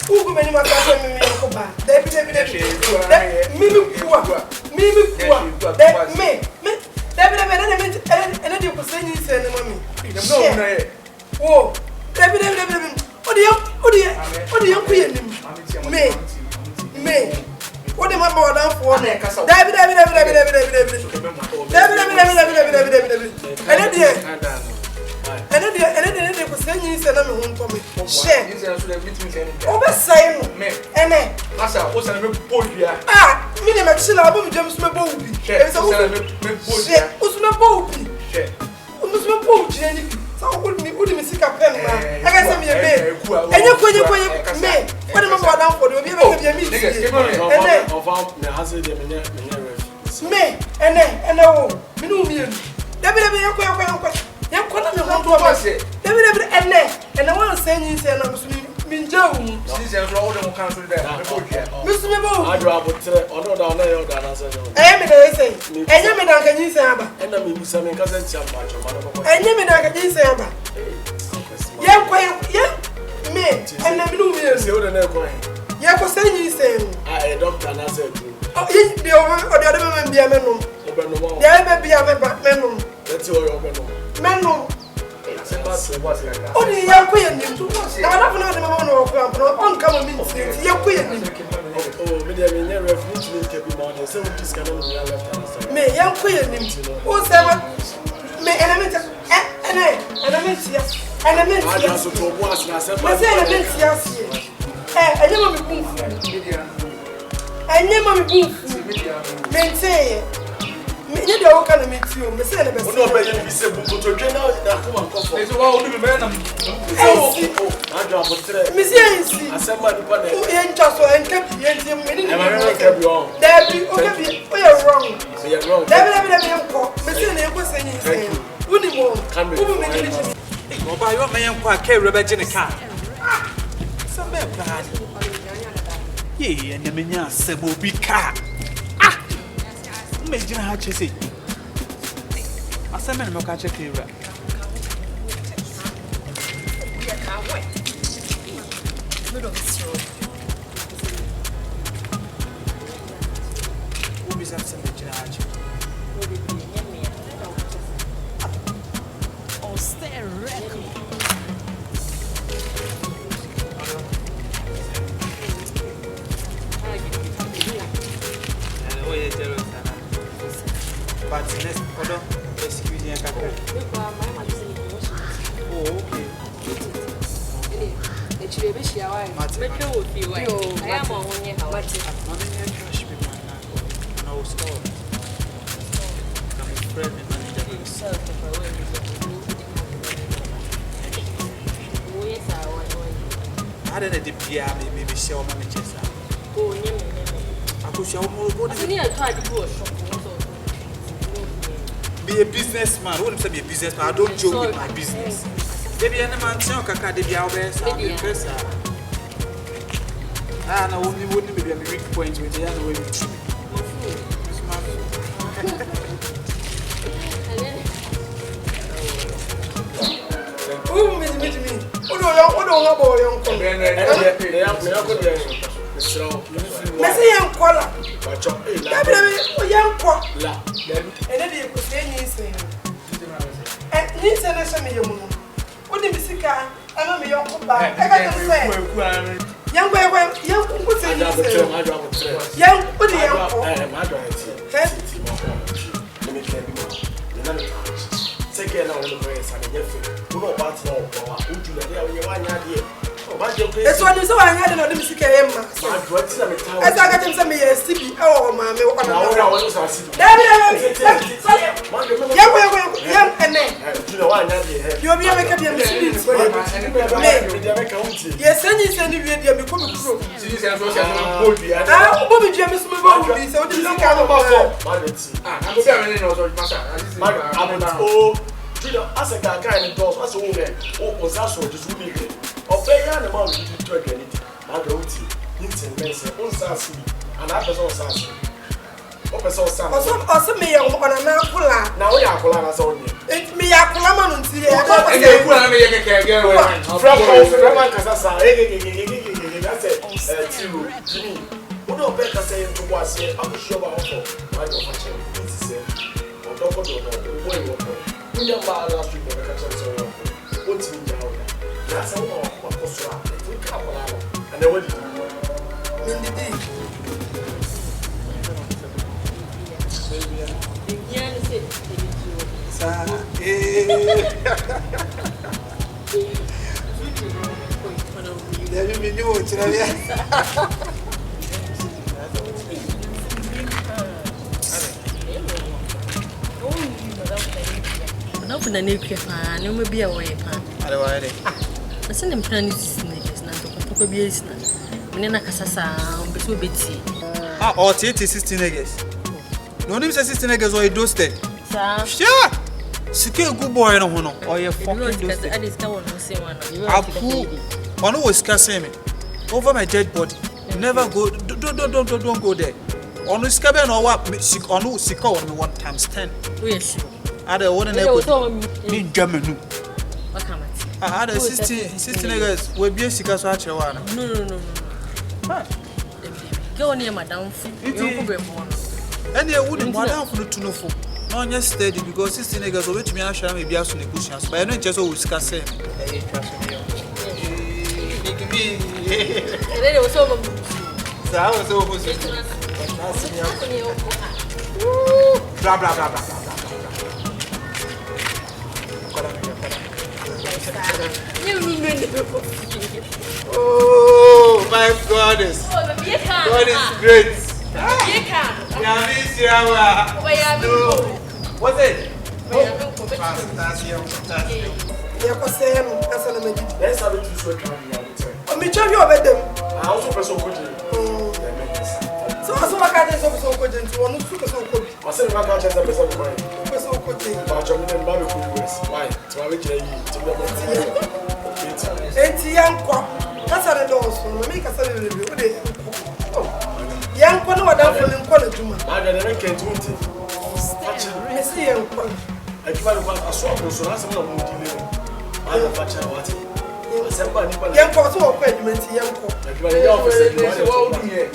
Ugu meni makasa mimi yakoba. Debi. Mimi kwa. Debi ene di kusenyi se ne mami. No na ye. Wo. Debi. Odi yankuye nim. Me. Odi mama wadan fo ne. Debi. Ene di kusenyi se na me ho nto me. Share. Obe sai no. Ene. Asa, o se na me podua. Ah, me ne me chila obo me james me bo ubi. E se o se na me podua. Usme bo ubi. Usme bo ubi ni. Sa o udi me sika pen na. Aga se me be. Enye kwenye me. Wani mama wadan for de obi e be mi. Ene. Ofa me hase de me ref. Me, ene wo. Me no mi enu. Debi yakwa. Yankona me ho to ba se. Debi ene wan senyi se na musu mi nja wu. Season so all dem kan so there. Me podua. Musu me bo. Adu abotre, ono da ono yo da na se no. Me dey say. Enye me dan kanyi se aba. Ena me busa me nka se ntia mpa cho ma no ko. Enye me dan kanyi se aba. Yankwa me, ene me no mi enu. Se o de na ko. Yakwa senyi se no. Ah, doctor na se du. Oh, ye de me bia me no. Obenu mo. Dey me bia me ba me no. Leti o yo obenu. Me no. Se Odi yakwa ye nim. Na na funa de me no ko on kama mi nti yakwa ye nim. Oh, me dey me nya ref which mean ke bi mo dey say we dis kana no ya left hand. Me yakwa ye nim. O se me element ya. Ada so to bo asna se Me say element ya sie. Enye ma me kumfu. Enye ma me kumfu. Me ntie. Me nye de o kana me ti o. Me say na be. Ono be yin bi se bu ko to dwe na ko man ko fo. so wa o du me na. Adu abotre. Me say ensi. Asema ni pa na. Ye ncha so enka bi ye ntie me ni. E ma me ka bi on. Debi o ka bi o ye wrong. Se ya wrong. Debi enko. Me say na enko senyi se. Uni mo. Ubu me ni ni. Oba yo me yanko a ke rebe gine ka. Some be bad. Ye ene me nya sebo bi ka. Ah. Me gina ha chese. Aseme me ka che ke ra. Ubi sa se me gina ha che. Stay record. But next order, excuse me, oh, okay. I don't know the Pia, maybe show my chest. Oh, I could show more. Be a businessman. I wouldn't say be a businessman. I don't joke with my business. Maybe any man say, "Kaka, they be our best." Ah, no, only wouldn't be a weak point with the other way. Oh, me. Odo boy on ko. Me say yan kola. Debi o yan ko. La. Ene de ko se nyi se. Ni se na se me yemu no. Odi mi sika, ana me yon ko ba. E ka tell say. Yan ko se nyi se. Yan odi yan ko. Ma do it. Take na wo no be sa de yefu. Wo no ba ti na wo wa. Uju na de awo wa nya de. O ba je ko. Eso ni so wa nya de no de mi sika yem ma. Ma do ti na me ta. Esa ka tell say me ye sibi e wo ma me wo na wo na wo so asi. Debi. Yan ene. Uju na wa nya de. Yo bi e make bi mi sibi. Yes, and you send me the become a pro. Ah, Bobby James, my body, so this is kind of I'm going as a guy in doors, as a woman, was also just really good. Or pay an amount to again it. I don't see. Hinton Mason, on Sassy, and I was on Sassy. Also, me on an apple. Now we are Colana Sony. It's me, I come on to see. I say Tiro, Jimmy. What do you say to was here? I'm sure about I don't watch him. This is it. I don't know where you are. We don't buy last week when I catch up so what's in down there? That's all what was wrong. We couple out. And then what did you do? Open a new pan, no may be away pan. I send him planning to sneakers now to be a snap. When I Casasa, but will be tea. Or 16 eggs. No name 16 eggs or a doasted. Sure. Secure good boy no one or your fucking doasted. I discovered one was cussing me over my dead body. Never go, don't go there. On the scabbard or what? On who sick on 1 times 10. Yes. I don't want to mean German. I had a 16 niggas will be a sick as watch. No. Go near Madame. And they wouldn't want out to know for. No, just steady because 16 niggas will let me ask me be asking the cushions, but I don't just always cuss him. There was over. So I was over. Blah, blah, blah, blah. Oh, my goddess. God is great. What's it? Let's have it to so trying. I'm trying to obey them. I also person could. So I can't just so good into one super so good. I said, my catch as a person of mine. So good. But I'm in Bobby West. Why? To have It's young crop. That's how it does. Make us a little bit. Young one or down for them college. I don't care to it. I see you. I try to want a swap, so that's a little more delay. I don't watch what young court or payment, young court.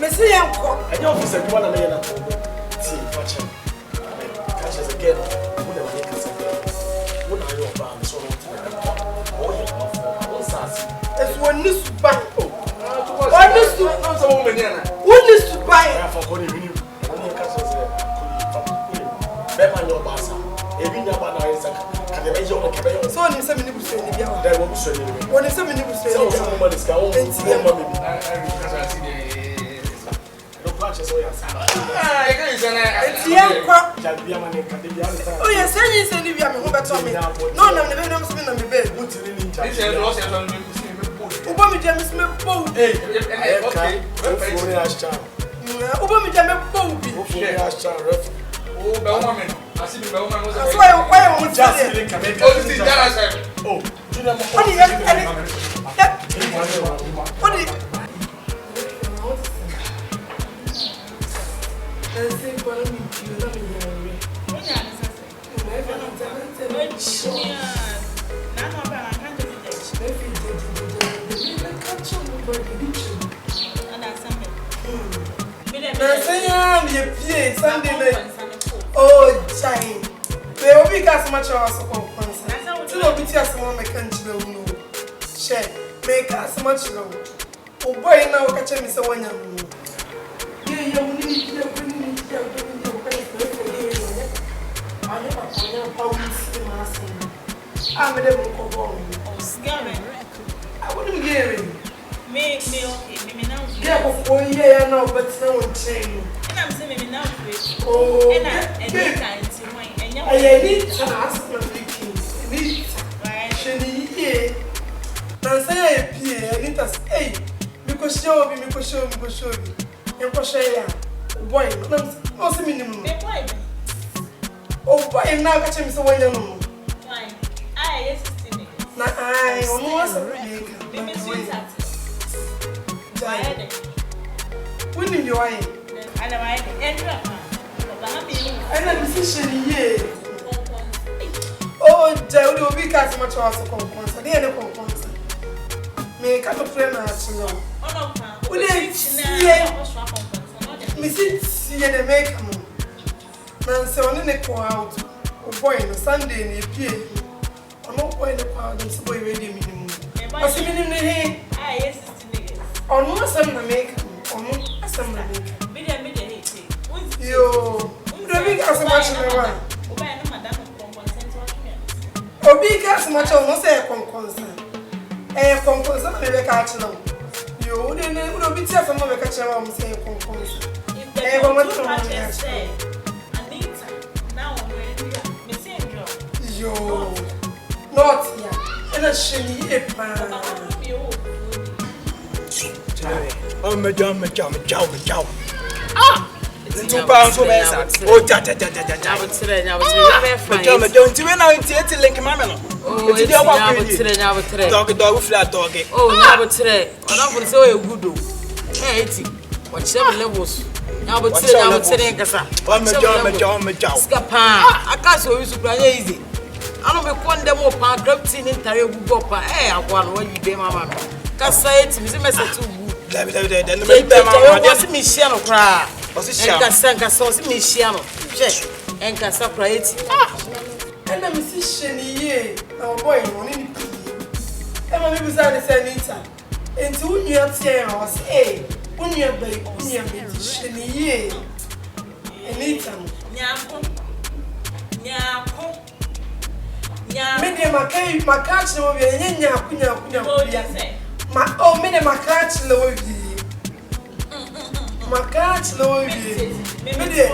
Missy young court. I know if you want to make a see, watch him. Catch us again. Who never make us again. What are you about? So it's one news to buy. What news to know some woman? What news to buy? For calling you. Only catch us there. Better your bassa. Every now and then. So ni se mini buso ni bia wa. Dai wo buso ni. Woni se mini buso ni. So so mo dis ka wo mo baby. No patch so ya sa. E ka ise na. Etia kwa. Ja bia ma ne ka de bia ni. Oh yes, any se ni bia me ho beto me. No na me be na me na me be. Wo tiri ni ncha. This is no se so me. Ubo mi je me me bo. Okay. Wo ni ascha. Ubo mi je me bo bi. Wo ni ascha ref. Oh, be wo me no. Asi bi be wo man wo se. Why wo just link am. Oh, this is that side. Oh, you know what do oh, China. They will be gas much of us. No, be just one mechanic. Share, make us much low. Oh, boy, now catch me so one young. You need to I never I'm a devil. I wouldn't hear him. Make me okay, me now. Yeah, for 1 year now, but no one change. And I'm saying me now. Oh, and I need to ask my king. Need Shani. And say a peer, I need to say, because show me, because show me, because show me. And for share, boy, no minimum. Oh, boy, now catch him so when you know. Fine. I almost winning your eye. And a decision here. Oh, there will be as much as a conference. I didn't know. Make up a friend as you know. the make man say on the go out. Boy no Sunday ni pie. Ono boy no kwa dem so boy ready minimum. Asi minimum he. Ah yes niggas. Ono asem na make. Ono asem na make. Me dey he. Yo. Obi gas match me wa. Obi no madam consent wa me. Obi gas match no say consent. Consent me be ka chilo. Yo, obi ti afem me ka chilo am say consent. Go match no say. Anita. Now me say yo. Not here. And a shiny epa. Oh, my job. Ah! £2 for me. Oh, ja. Don't you know it's a link, mamma? Oh, it's dog, flat dog. Oh, now today. I don't say a good. Hey, what 7 levels. Now, but today, Cassa. Oh, my job. Scapa. I can't so easy. I don't be one them up and grab tin in Terry Bugopa. I want when you be mamma. Cassa, it's a message to you. Michelle cry. Casanca sauce, Michelle. And Cassa cry. And I'm a musician here. Our boy, only Emma was out of Sanita. And 2 years here was a Unia baby, Unia musician here. Anita. Mene makach no be nya kunya ma o mene makach no be makach no be mene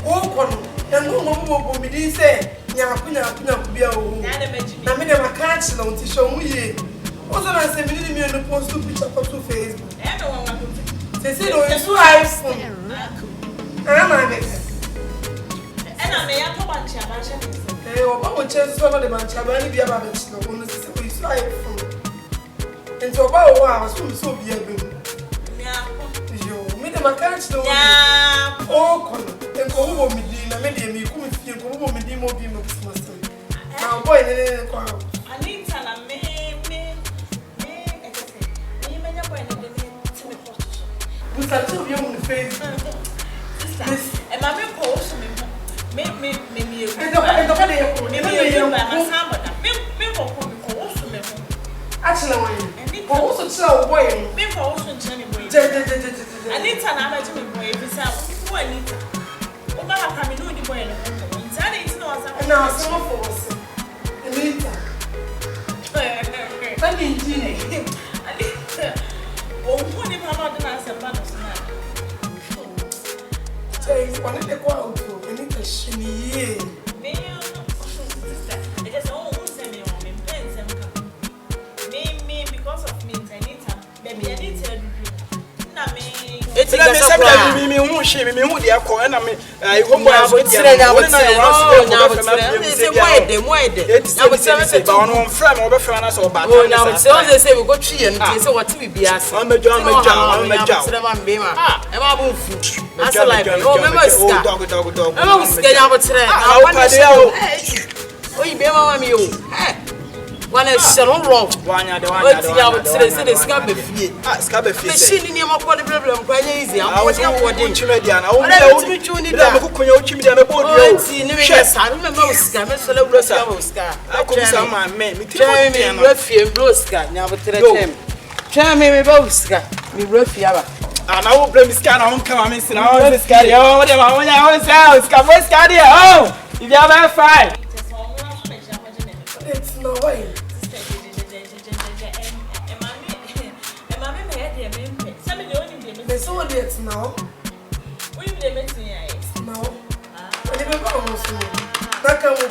o kono ngo bo mi di se nya kunya bia o na mene makach no ti show mu ye o so na se mi ni no post picture for Facebook se se do so iPhone ama me ena me ya to ban cha ba cha Oba chance so the man chabani bia ba betino onu se we so iPhone enti oba o wa so bia be yo me de makach no o kono enko wo mi di na me de mi ku mi fie ko wo mi di mo bi mo Christmas na boy ne ko Anita na me ekese me nya boy ne de ti me post bu sa tu bi mo Facebook e ma me post me me actually one also tell boy me for also tell me boy Anita na ma tell me boy if say who Anita o ba ka me no di boy no inside it no was na some for us Anita tani njine Anita o who ni mama do na say ba no na say one dey go out Anita shiniye me sister I just want to say me because of me Anita baby Anita na me it's like me who she me who dey call na me I hope I was say we go tree and say what we be ask I'm a job I like oh remember oh you be mama me oh one is salon rock one ya the one ya would say the scab be fie scab be fie machine ni am ko the problem ko easy am ko dey afford chimedian I won dey chuni da me kunya chimedian me bodu yo ni me sa me ma uska me so le bro ska uska akobi sa ma me tiri me bro fie bro ska nya bo tere tem me ba uska me bro fie aba and I will blame ska na won come me say na won ska dey oh what dey ma won ya won say ska bo ska dey oh if you have fine it's no way so it's now. We will make it now. And if I'm almost that can be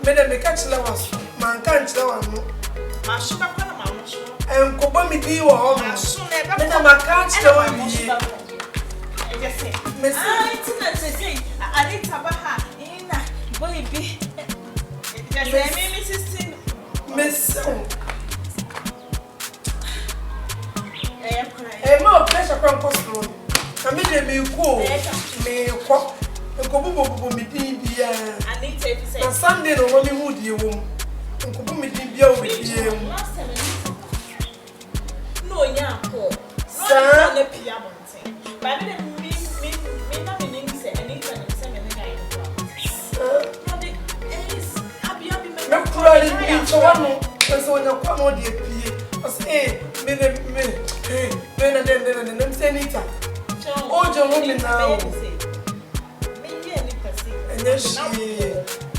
Madam, the catch was man can't tell no. My sugar, and Koba me do all. Madam, I can't tell you. I didn't have a hat in a baby. Miss more pressure from Costco. I made me cool, me walk. Nkobubo mi din bia. Anita if say. Na Sunday no mo mi hu die wo. Nkobu mi din bia o bi die. No nya ko. Sir. Na pia bonten. Ba me na me ning say Anita na say me na yin. Me kura ni bi so wano. So nya kwa no de pie. O say me na dem say Anita. O jo mo mi na. Yes,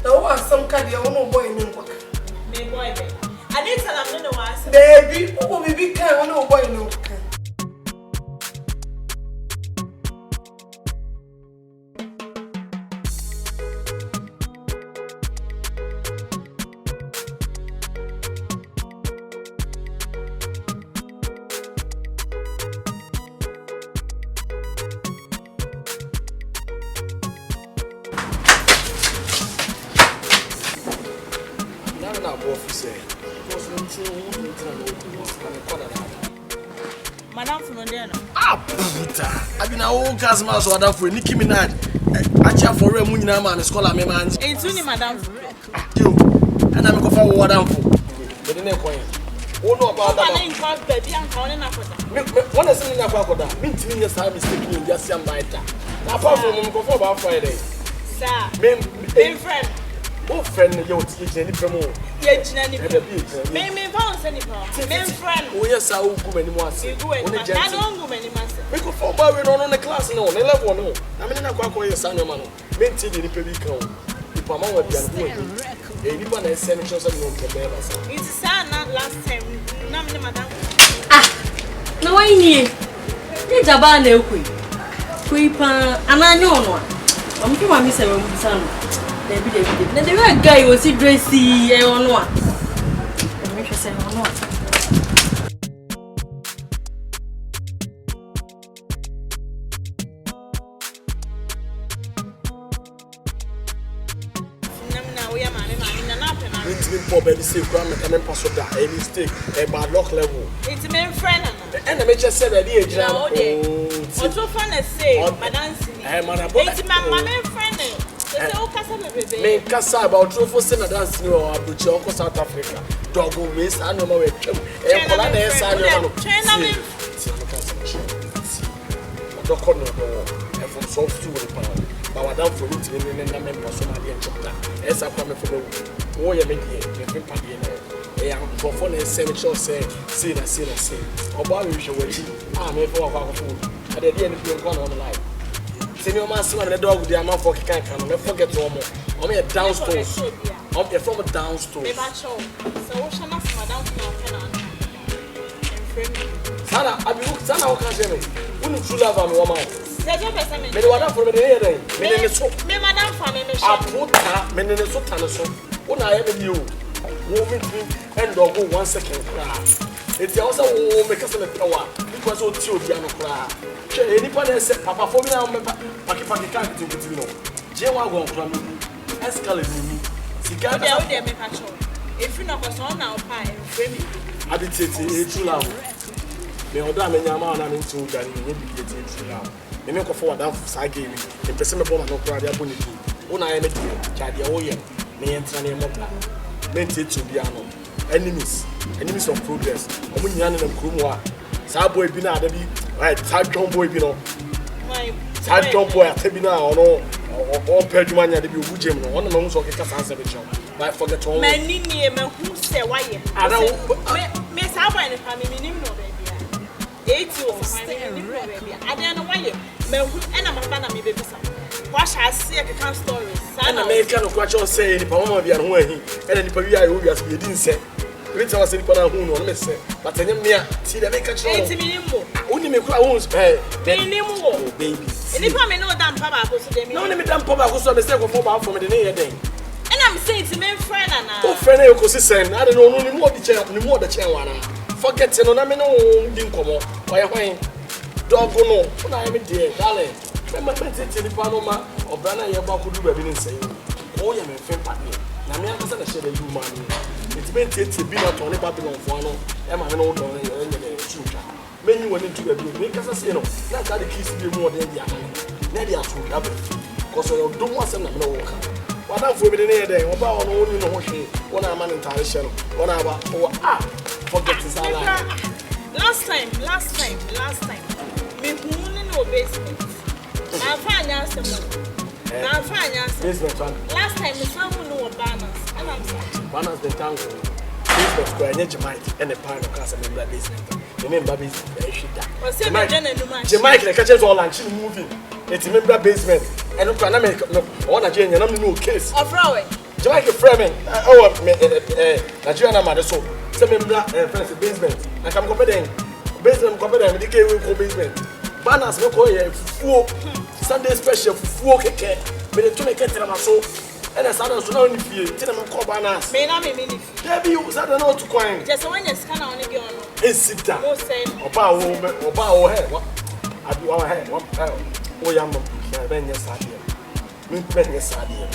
the one some kind of no boy in Nkwaka. Me boy, I need to tell them no. Baby, who will be kind of no boy in Nkwaka? Madam from Indiana. Puta. I been a whole cast mouse or that for Nicki Minaj. I check for a moon man, a scholar, my man. It's only Madam. You. And I'm going for what I'm for. But the name coin. Oh, no, about that. Baby, I'm calling up for that. One is in a crocodile. Mean to me, yes, I'm mistaken. Just some biter. Apart from him, go for about Friday. Sir, me friend. Oh, friend, you're teaching any promo. Yes, me found any friend. Oh, yes, I will go anymore. You go and I don't go many months. We go for Barry on the class no, they level no. I mean, I can't call your son, man. Maintain the baby count. If I'm out of the anyone has sent us a note to bear us. It's sad not last time. No, madam. Ah, no, I need. It's a band of quick, and I know one. I'm too much, Mr. Son. The right guy was he dressy on one. The mission said on one. Poor baby say grandma can pass that a mistake a bad luck level. It's my friend. And I just said that the age now. What's so fun to say, Madam? It's my friend. Me kasa about true Sena dance no abuchi onko South Africa. Dog waste and no more twem. E kola na esa no. Dog no no. E from soft to the power. But what down for it in na member so na dey chapter. Esa kwa me for no. Wo ye me dey, me pa dey na. E am for phone e say me show say Oba we hwe wachi. Ah me for kwa kwa. Ade dey ni bi nko na online. Senior man, see the dog with the amount for can't come. Never forget one more. I'm here downstairs. I'm here from downstairs. So, what shall I say, Madam? Sana, I be look. Sana, what can you say? Who you true love and woman? Me the one for me the here then. Me the so. Me Madam for me. I put her. Me the so tana so. When I have you, woman me and dog go 1 second. It's also make us a power because all two piano cry. Anybody say Papa for me now, Paki can't do it. No, Jewa won't come. Escalate me. Cigar, they make a show. If you know what's on now, pie and frame it. I did say it's true love. Me order me nyama na me ntu gari me bi get true love. Me make for that side game. The person me born no cry dey aboni tu. Una ye me dey chade o ye. Me entra na mo bla. Me nti bia no. Enemies of progress. Omo nyane na krumu a. Sa boy bi na ada bi. Right, sad John boy bi no. Sad John boy atabi na ono o peduma nya de bi obujem no. Ono ma so keka sanse be chon. But forget all. Mani ni me hu se waye. Me sa boy ni fa me nim no baby. 80 o fa me nim no baby. Ade no waye. Me hu ena ma ba na me baby sa. Wa sha se keka stories. Sana me ka no kwa cho say ni pa mama bia no ahi. Ena ni pa wi ayo wi as be di nse. Rita was in Pana Huno, no miss. But I didn't see the make a show. Only me cry wounds, baby. And if I know damn Papa, no, let me damn Papa, who's a mistake of 4 hours from the near day. And I'm saying to me, friend, and oh, friend, I don't know only more the chair, only more the chair one. Forget no, I mean, no, didn't come on. Why, dog, no, when I am a dear, darling. Remember, the Panama or Brana Yaba could do everything saying, oh, you're my friend, partner. Now, me, I'm going to share the human. It's been taken out on the Babylon for no, and I'm an old one and shooter. Many went into a view, make us say no, not that the kids be more than the other. Nearly are true, because you don't want them to work. What I'm for me there, about only no one I'm an entire channel. One hour, forget this. Last time. Me no basement. I'm fine answer. I'm fine answer. Basement one. Last time me someone no banners. And I'm sorry. Banners the tango. Basement square, Jamaica, and the pine of class and member basement. Remember basement. Jamaica catches all and she moving. It's a member basement. And look at no one again, and I'm no case. Of Rowan. Jamaica framing. Nigerian mother so. Some member basement. I come comparing. Basement comparing with the K basement. Banners no call here full Sunday special full keke. But the 2 get so. And I started to know if you tell them call banners. May not be many. Debbie, you said no to coin. Just when you scan on the girl. It's sit down. No say. Oba head. What? I do our head. What? Oh, young man. Ben, yes, I did. Ben, yes, I did.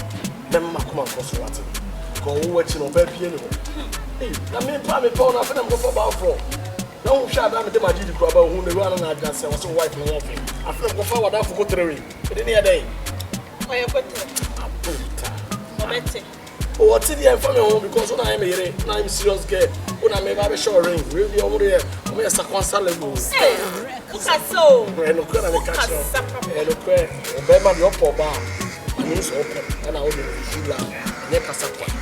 Then my command was what? Go watching over piano. Hey, I mean, Pammy Pona, and I'm going for about 4. No, shut down the magic crab who the run and I just was so white and laughing. I feel go forward after go to the ring. But any day. Oh, you got it. Oh, what's the family home because when I'm here, I'm serious girl. When I make a show ring, we'll be over there. I'm a Saquan Hey, look at so. And look at the catch. And look where Obama your poor bar. And it's open. And I will do that. Never support.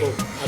Oh, I